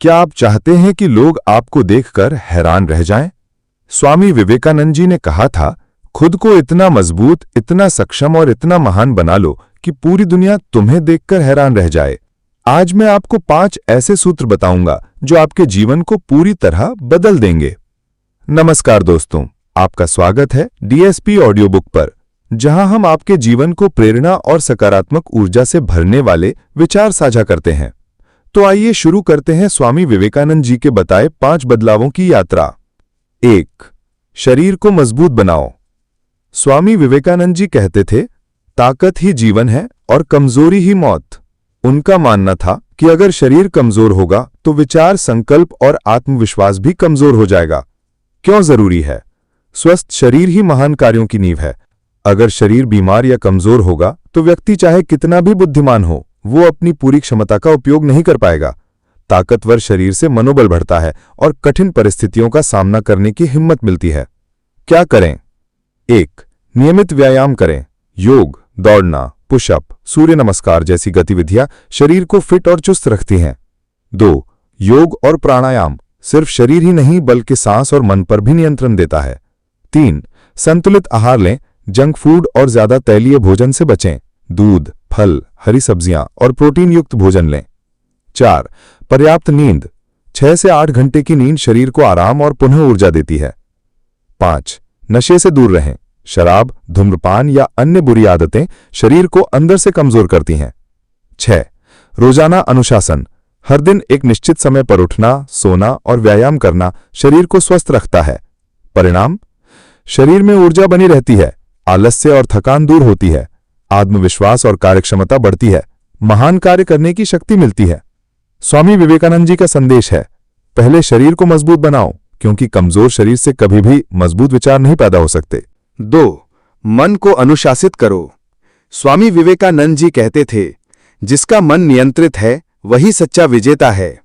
क्या आप चाहते हैं कि लोग आपको देखकर हैरान रह जाएं? स्वामी विवेकानंद जी ने कहा था, खुद को इतना मजबूत, इतना सक्षम और इतना महान बना लो कि पूरी दुनिया तुम्हें देखकर हैरान रह जाए। आज मैं आपको 5 ऐसे सूत्र बताऊंगा जो आपके जीवन को पूरी तरह बदल देंगे। नमस्कार दोस्तों, आपका स्वागत है डीएसपी ऑडियो बुक पर, जहां हम आपके जीवन को प्रेरणा और सकारात्मक ऊर्जा से भरने वाले विचार साझा करते हैं। तो आइए शुरू करते हैं स्वामी विवेकानंद जी के बताए 5 बदलावों की यात्रा। 1. शरीर को मजबूत बनाओ। स्वामी विवेकानंद जी कहते थे, ताकत ही जीवन है और कमजोरी ही मौत। उनका मानना था कि अगर शरीर कमजोर होगा तो विचार, संकल्प और आत्मविश्वास भी कमजोर हो जाएगा। क्यों जरूरी है? स्वस्थ शरीर ही महान कार्यों की नींव है। अगर शरीर बीमार या कमजोर होगा तो व्यक्ति चाहे कितना भी बुद्धिमान हो, वो अपनी पूरी क्षमता का उपयोग नहीं कर पाएगा। ताकतवर शरीर से मनोबल बढ़ता है और कठिन परिस्थितियों का सामना करने की हिम्मत मिलती है। क्या करें? 1. नियमित व्यायाम करें। योग, दौड़ना, पुशअप, सूर्य नमस्कार जैसी गतिविधियां शरीर को फिट और चुस्त रखती हैं। 2. योग और प्राणायाम सिर्फ शरीर ही नहीं बल्कि सांस और मन पर भी नियंत्रण देता है। 3. संतुलित आहार लें। जंक फूड और ज्यादा तैलीय भोजन से बचें। दूध, फल, हरी सब्जियां और प्रोटीन युक्त भोजन लें। 4. पर्याप्त नींद। 6 से 8 घंटे की नींद शरीर को आराम और पुनः ऊर्जा देती है। 5. नशे से दूर रहें। शराब, धूम्रपान या अन्य बुरी आदतें शरीर को अंदर से कमजोर करती हैं। 6. रोजाना अनुशासन। हर दिन एक निश्चित समय पर उठना, सोना और व्यायाम करना शरीर को स्वस्थ रखता है। परिणाम? शरीर में ऊर्जा बनी रहती है, आलस्य और थकान दूर होती है, आत्मविश्वास और कार्यक्षमता बढ़ती है, महान कार्य करने की शक्ति मिलती है। स्वामी विवेकानंद जी का संदेश है, पहले शरीर को मजबूत बनाओ, क्योंकि कमजोर शरीर से कभी भी मजबूत विचार नहीं पैदा हो सकते। 2. मन को अनुशासित करो। स्वामी विवेकानंद जी कहते थे, जिसका मन नियंत्रित है वही सच्चा विजेता है।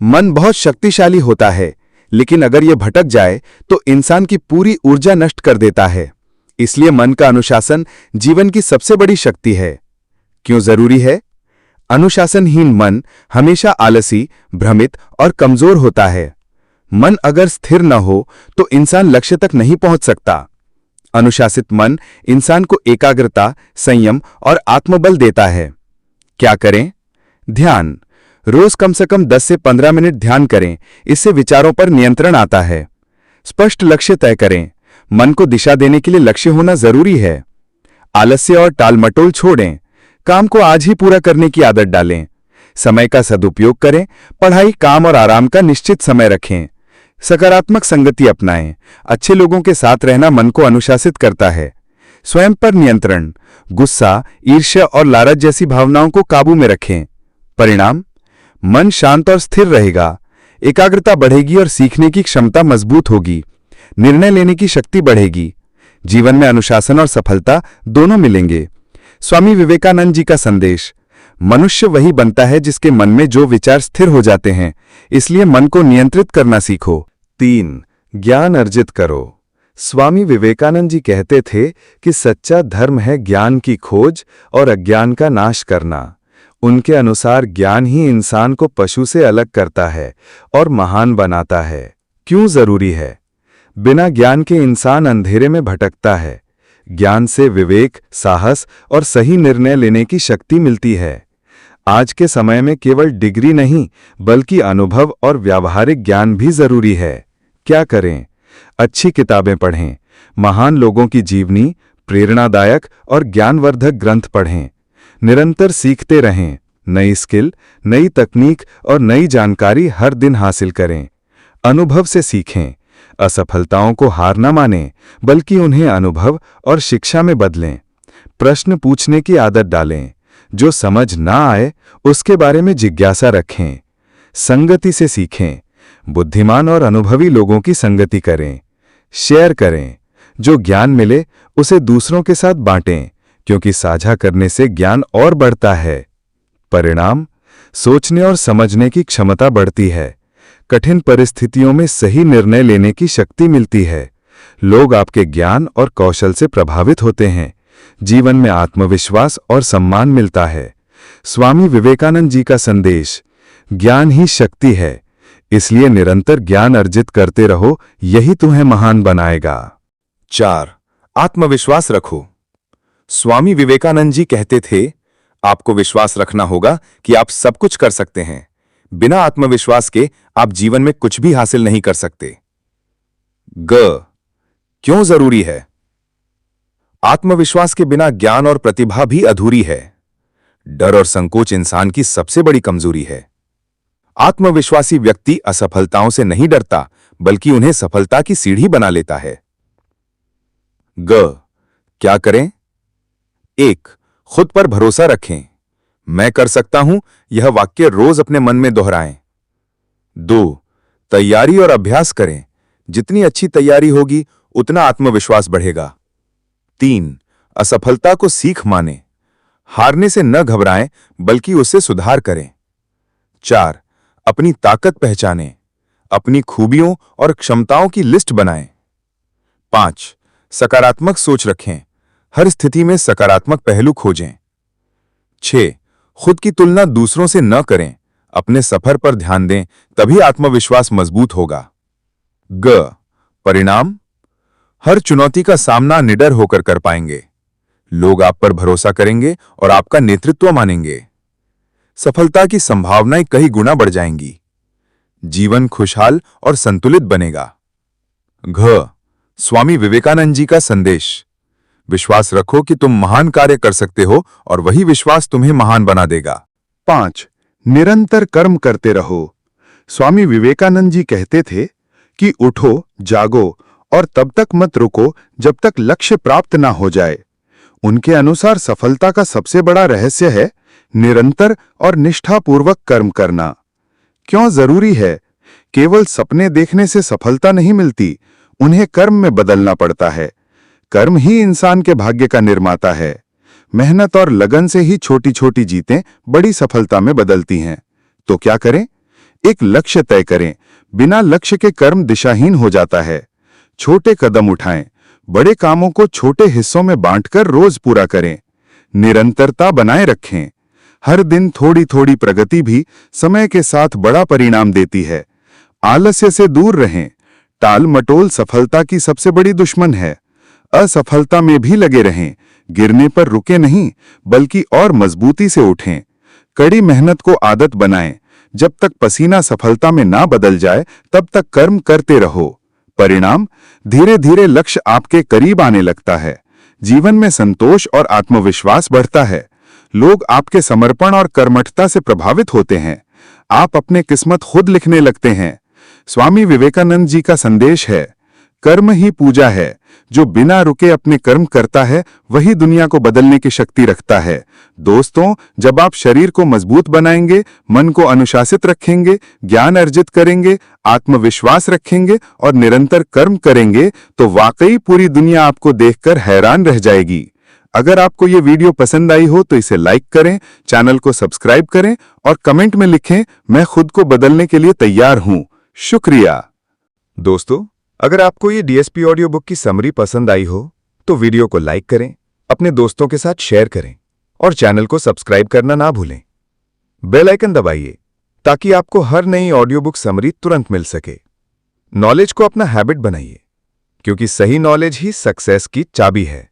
मन बहुत शक्तिशाली होता है, लेकिन अगर यह भटक जाए तो इंसान की पूरी ऊर्जा नष्ट कर देता है। इसलिए मन का अनुशासन जीवन की सबसे बड़ी शक्ति है। क्यों जरूरी है? अनुशासनहीन मन हमेशा आलसी, भ्रमित और कमजोर होता है। मन अगर स्थिर न हो तो इंसान लक्ष्य तक नहीं पहुंच सकता। अनुशासित मन इंसान को एकाग्रता, संयम और आत्मबल देता है। क्या करें? ध्यान। रोज कम से कम 10 से 15 मिनट ध्यान करें, इससे विचारों पर नियंत्रण आता है। स्पष्ट लक्ष्य तय करें। मन को दिशा देने के लिए लक्ष्य होना जरूरी है। आलस्य और टालमटोल छोड़ें। काम को आज ही पूरा करने की आदत डालें। समय का सदुपयोग करें। पढ़ाई, काम और आराम का निश्चित समय रखें। सकारात्मक संगति अपनाएं। अच्छे लोगों के साथ रहना मन को अनुशासित करता है। स्वयं पर नियंत्रण। गुस्सा, ईर्ष्या और लालच जैसी भावनाओं को काबू में रखें। परिणाम? मन शांत और स्थिर रहेगा, एकाग्रता बढ़ेगी और सीखने की क्षमता मजबूत होगी, निर्णय लेने की शक्ति बढ़ेगी। जीवन में अनुशासन और सफलता दोनों मिलेंगे। स्वामी विवेकानंद जी का संदेश, मनुष्य वही बनता है जिसके मन में जो विचार स्थिर हो जाते हैं, इसलिए मन को नियंत्रित करना सीखो। 3. ज्ञान अर्जित करो। स्वामी विवेकानंद जी कहते थे कि सच्चा धर्म है ज्ञान की खोज और अज्ञान का नाश करना। उनके अनुसार ज्ञान ही इंसान को पशु से अलग करता है और महान बनाता है। क्यों जरूरी है? बिना ज्ञान के इंसान अंधेरे में भटकता है। ज्ञान से विवेक, साहस और सही निर्णय लेने की शक्ति मिलती है। आज के समय में केवल डिग्री नहीं बल्कि अनुभव और व्यावहारिक ज्ञान भी जरूरी है। क्या करें? अच्छी किताबें पढ़ें। महान लोगों की जीवनी, प्रेरणादायक और ज्ञानवर्धक ग्रंथ पढ़ें। निरंतर सीखते रहें। नई स्किल, नई तकनीक और नई जानकारी हर दिन हासिल करें। अनुभव से सीखें। असफलताओं को हार न मानें, बल्कि उन्हें अनुभव और शिक्षा में बदलें। प्रश्न पूछने की आदत डालें। जो समझ ना आए उसके बारे में जिज्ञासा रखें। संगति से सीखें। बुद्धिमान और अनुभवी लोगों की संगति करें। शेयर करें। जो ज्ञान मिले उसे दूसरों के साथ बांटें, क्योंकि साझा करने से ज्ञान और बढ़ता है। परिणाम? सोचने और समझने की क्षमता बढ़ती है। कठिन परिस्थितियों में सही निर्णय लेने की शक्ति मिलती है। लोग आपके ज्ञान और कौशल से प्रभावित होते हैं। जीवन में आत्मविश्वास और सम्मान मिलता है। स्वामी विवेकानंद जी का संदेश, ज्ञान ही शक्ति है, इसलिए निरंतर ज्ञान अर्जित करते रहो, यही तुम्हें महान बनाएगा। 4. आत्मविश्वास रखो। स्वामी विवेकानंद जी कहते थे, आपको विश्वास रखना होगा कि आप सब कुछ कर सकते हैं। बिना आत्मविश्वास के आप जीवन में कुछ भी हासिल नहीं कर सकते। क्यों जरूरी है? आत्मविश्वास के बिना ज्ञान और प्रतिभा भी अधूरी है। डर और संकोच इंसान की सबसे बड़ी कमजोरी है। आत्मविश्वासी व्यक्ति असफलताओं से नहीं डरता, बल्कि उन्हें सफलता की सीढ़ी बना लेता है। क्या करें? 1. खुद पर भरोसा रखें। मैं कर सकता हूं, यह वाक्य रोज अपने मन में दोहराएं। 2. तैयारी और अभ्यास करें। जितनी अच्छी तैयारी होगी, उतना आत्मविश्वास बढ़ेगा। 3. असफलता को सीख मानें। हारने से न घबराएं, बल्कि उससे सुधार करें। 4. अपनी ताकत पहचानें। अपनी खूबियों और क्षमताओं की लिस्ट बनाएं। 5. सकारात्मक सोच रखें। हर स्थिति में सकारात्मक पहलू खोजें। 6. खुद की तुलना दूसरों से न करें। अपने सफर पर ध्यान दें, तभी आत्मविश्वास मजबूत होगा। परिणाम? हर चुनौती का सामना निडर होकर कर पाएंगे। लोग आप पर भरोसा करेंगे और आपका नेतृत्व मानेंगे। सफलता की संभावनाएं कई गुना बढ़ जाएंगी। जीवन खुशहाल और संतुलित बनेगा। स्वामी विवेकानंद जी का संदेश। विश्वास रखो कि तुम महान कार्य कर सकते हो और वही विश्वास तुम्हें महान बना देगा। 5. निरंतर कर्म करते रहो। स्वामी विवेकानंद जी कहते थे कि उठो, जागो और तब तक मत रुको जब तक लक्ष्य प्राप्त ना हो जाए। उनके अनुसार सफलता का सबसे बड़ा रहस्य है निरंतर और निष्ठापूर्वक कर्म करना। क्यों जरूरी है? केवल सपने देखने से सफलता नहीं मिलती, उन्हें कर्म में बदलना पड़ता है। कर्म ही इंसान के भाग्य का निर्माता है। मेहनत और लगन से ही छोटी छोटी जीतें बड़ी सफलता में बदलती हैं। तो क्या करें? एक लक्ष्य तय करें। बिना लक्ष्य के कर्म दिशाहीन हो जाता है। छोटे कदम उठाएं। बड़े कामों को छोटे हिस्सों में बांटकर रोज पूरा करें। निरंतरता बनाए रखें। हर दिन थोड़ी थोड़ी प्रगति भी समय के साथ बड़ा परिणाम देती है। आलस्य से दूर रहें। टाल मटोल सफलता की सबसे बड़ी दुश्मन है। असफलता में भी लगे रहें। गिरने पर रुके नहीं, बल्कि और मजबूती से उठें। कड़ी मेहनत को आदत बनाएं। जब तक पसीना सफलता में ना बदल जाए, तब तक कर्म करते रहो। परिणाम? धीरे धीरे लक्ष्य आपके करीब आने लगता है। जीवन में संतोष और आत्मविश्वास बढ़ता है। लोग आपके समर्पण और कर्मठता से प्रभावित होते हैं। आप अपने किस्मत खुद लिखने लगते हैं। स्वामी विवेकानंद जी का संदेश है, कर्म ही पूजा है। जो बिना रुके अपने कर्म करता है, वही दुनिया को बदलने की शक्ति रखता है। दोस्तों, जब आप शरीर को मजबूत बनाएंगे, मन को अनुशासित रखेंगे, ज्ञान अर्जित करेंगे, आत्मविश्वास रखेंगे और निरंतर कर्म करेंगे, तो वाकई पूरी दुनिया आपको देखकर हैरान रह जाएगी। अगर आपको ये वीडियो पसंद आई हो तो इसे लाइक करें, चैनल को सब्सक्राइब करें और कमेंट में लिखें, मैं खुद को बदलने के लिए तैयार हूं। शुक्रिया। दोस्तों, अगर आपको ये डीएसपी ऑडियो बुक की समरी पसंद आई हो तो वीडियो को लाइक करें, अपने दोस्तों के साथ शेयर करें और चैनल को सब्सक्राइब करना ना भूलें। बेल आइकन दबाइए ताकि आपको हर नई ऑडियो बुक समरी तुरंत मिल सके। नॉलेज को अपना हैबिट बनाइए, क्योंकि सही नॉलेज ही सक्सेस की चाबी है।